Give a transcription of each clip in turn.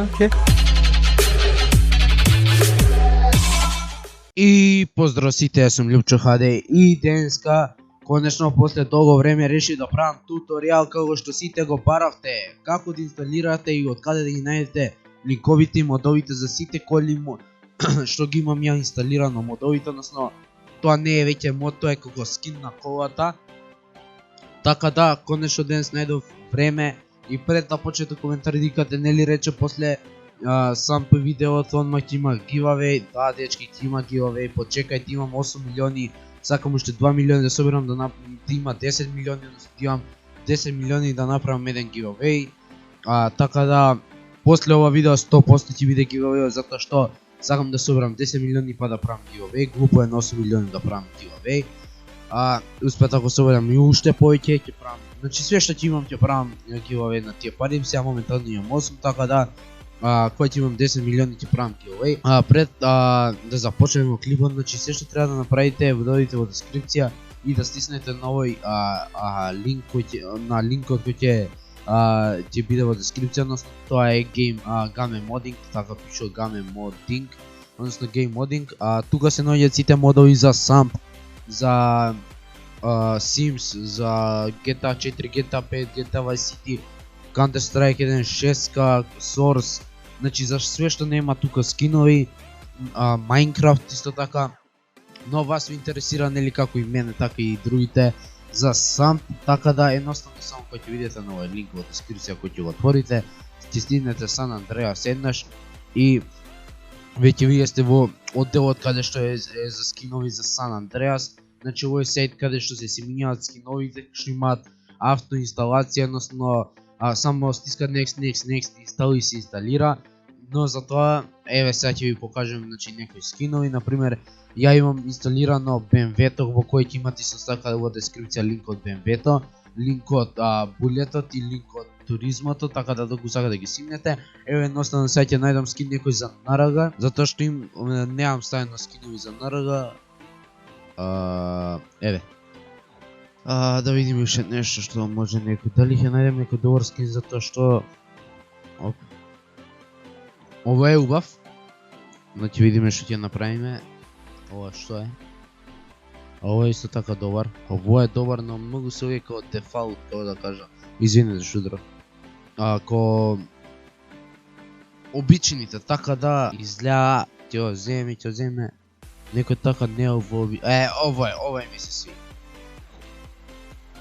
Окей. И поздрав сите, јас сум Љупчо ХД и денеска конечно после долго време реши да правам туторијал како што сите го баравте, како да инсталирате и од каде да ги најдете линковите и модовите за сите коли што ги имам ја инсталирано модовите, односно тоа не е веќе мод, тоа е како скин на колата. Така да, конечно денес најдов време и пред да почнете коментари дикате нели рече после сам по видеото одма ќе има giveaway. Да, дечки, ќе има giveaway, почекајте, имам 8 милиони, сакам уште 2 милиони да соберам да има 10 милиони, да имам 10 милиони да направам еден giveaway. Така да, после ова видео 100% ќе биде giveaway, затоа што сакам да соберам 10 милиони па да правам giveaway, глупо е на 8 милиони да правам giveaway. Успет ако соберам и уште повеќе ќе правам, значи све што ќе имам ќе правам giveaway на тие пари, сега моментално имам 8, така да кој ќе имам 10 милиони ќе правам giveaway. Пред да започнеме клипот, значи се што треба да направите е да одите во дескрипција и да стиснете на овој линк на линкот кој ќе биде во дескрипција, односно тоа е Game Modding, така пише Game Modding, односно Game Modding. Тука се наоѓаат сите модови за SAMP, за Sims, за GTA 4, GTA 5, GTA Vice City, Counter Strike 1.6, Source, значи за све што нема тука скинови, Minecraft исто така, но вас ви интересира нели како и мене, така и другите за SAMP, така да едноставно само кој ќе видите на овој линк во дескрипција кој ќе го отворите, ќе стигнете Сан Андреас еднаш и веќе вие сте во одделот каде што е за скинови за Сан Андреас. Значи овој сајт каде што се менјаат скиновите, што имаат автоинсталација, односно само стиска next инстали и се инсталира. Но за тоа еве сега ќе ви покажам значи некои скинови, на пример ја имам инсталирано BMW-то во кој ќе имате исто така во дескрипција линк од BMW-то, линк од булетот и линк од туризмото, така да доколку сакате да ги симнете. Еве едноставно сега ќе најдам скин некој за НРГ, затоа што немам ставено скинови за НРГ. Еве. Да видиме уште нешто што може некој, дали ќе најдем некој добар скин, затоа што ова е убав. Значи видиме што ќе направиме. Ова што е? Ова е исто така добар. Ова е добар, но многу се овие како дефалт, како да кажа. Извинете шудро. Ко обичните, така да изгледа, ќе земе. Некој така не ови. Ова ми се сви.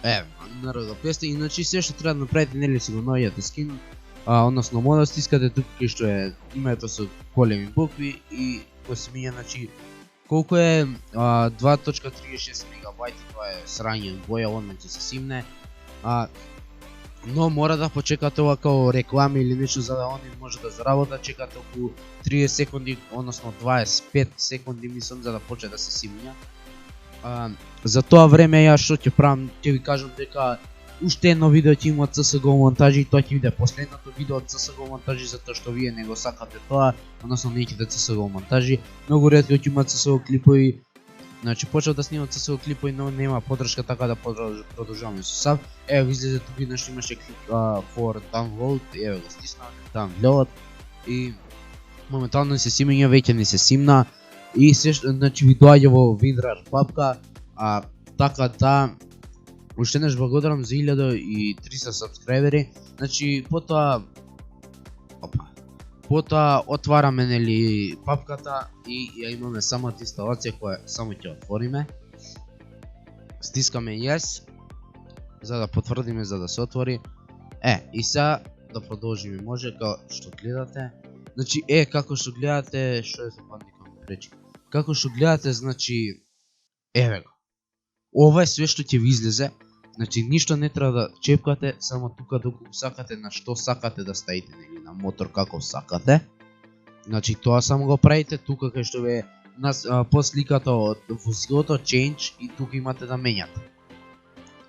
НРГ 500, иначе се што треба да направите нели си го наоѓате скин, односно мода стискате тука кај што е името со големи букви и кој се миња, значи колку е 2.36 мегабајти, тоа е срање боја, одма ќе се симне. Но мора да почекате ова као реклами или нешто за да они може да заработат, чекате околу 30 секунди, односно 25 секунди мислам за да почне да се симња. За тоа време ја што ќе правам, ќе ви кажам дека уште едно видео ќе има CSGO монтажи и тоа ќе биде последното видео од CSGO монтажи, затоа што вие не го сакате тоа, односно не ќе CSGO монтажи. Многу ретко ќе има CSGO клипови, значи почнав да снимам CSGO клипови, но нема поддршка, така да продолжаваме со SAP. Еве излезе тука нешто имаше клип for download, еве го стиснав, download и моментално се симење, веќе не се симна. И се значи ви доаѓа во WinRAR папка, така да уште еднаш благодарам за 1300 сабскрајбери. Значи потоа отвараме нели папката и ја имаме самата инсталација која само ќе отвориме. Стискаме yes за да потврдиме за да се отвори. И сега да продолжиме, може како што гледате. Значи како што гледате, што е за пандика ми пречи. Како што гледате, значи еве го. Ова е све што ќе ви излезе. Значи ништо не треба да чепкате, само тука доколку сакате на што сакате да ставите, нели на мотор како сакате. Значи тоа само го правите тука кај што ве по сликата од возилото change и тука имате да менјате.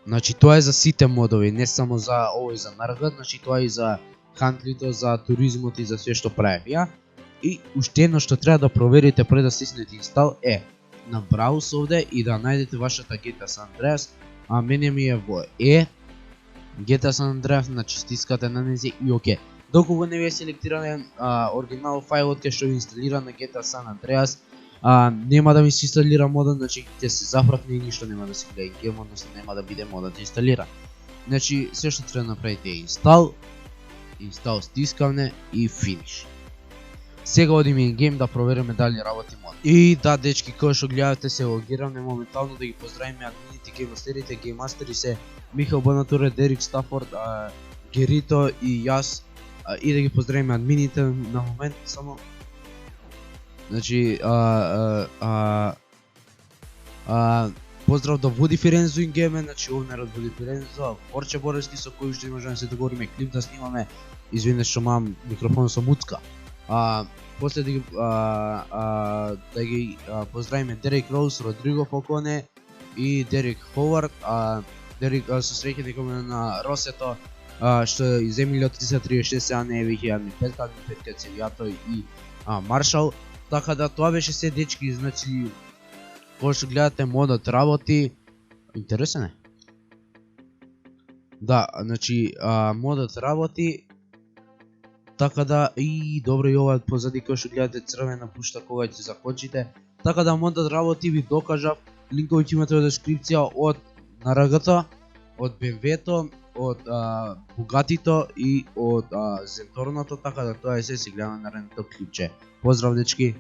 Значи тоа е за сите модови, не само за овој за НРГ, значи тоа е и за хантлито, за туризмот и за све што правев ја. И уште едно што треба да проверите пред да стиснете инстал е на браус овде и да најдете вашата GTA San Andreas, мене ми е во GTA San Andreas, значи стискате на незе и оке. Доколку не ви селектиране оригинал фајлот кај што ви инсталира на GTA San Andreas, нема да ви се инсталира модот, значи ќе се запратне и ништо нема да се гледа гейм, односно нема да биде модот инсталиран. Значи се што треба да направите е инстал стискавне и финиш. Сега одиме in game да провериме дали работи мод. И да, дечки, кои што гледате се логираме моментално да ги поздравиме админите, геймастерите, геймастери се Михаил Банатуре, Дерик Стафорд, Герито и јас, и да ги поздравиме админите на момент само. Значи, поздрав до Води Фирензо in game, значи овнерот Води Фирензо, Орче Борески со кој што можеме да се договориме клип да снимаме, извинете што мам микрофон со муцка. После да ги поздравиме Дерек Роуз, Родриго Фалконе и Дерек Ховард, Дерек со среќа некоме на Росето, што иземиле од 336, сега не е веќе адми 5 Цевијато и Маршал. Така да тоа беше се, дечки, значи кога што гледате модот работи, интересен е. Да, значи модот работи. Така да, и добро, и ова позади кој што гледате црвена пушта кога ќе закочите. Така да модот работи, ви докажав, линкови ќе имате во дескрипција од НРГ-то, од BMW-то, од Bugatti-то и од Zentorno-то, така да тоа е се, си гледаме наредното клипче. Поздрав, дечки!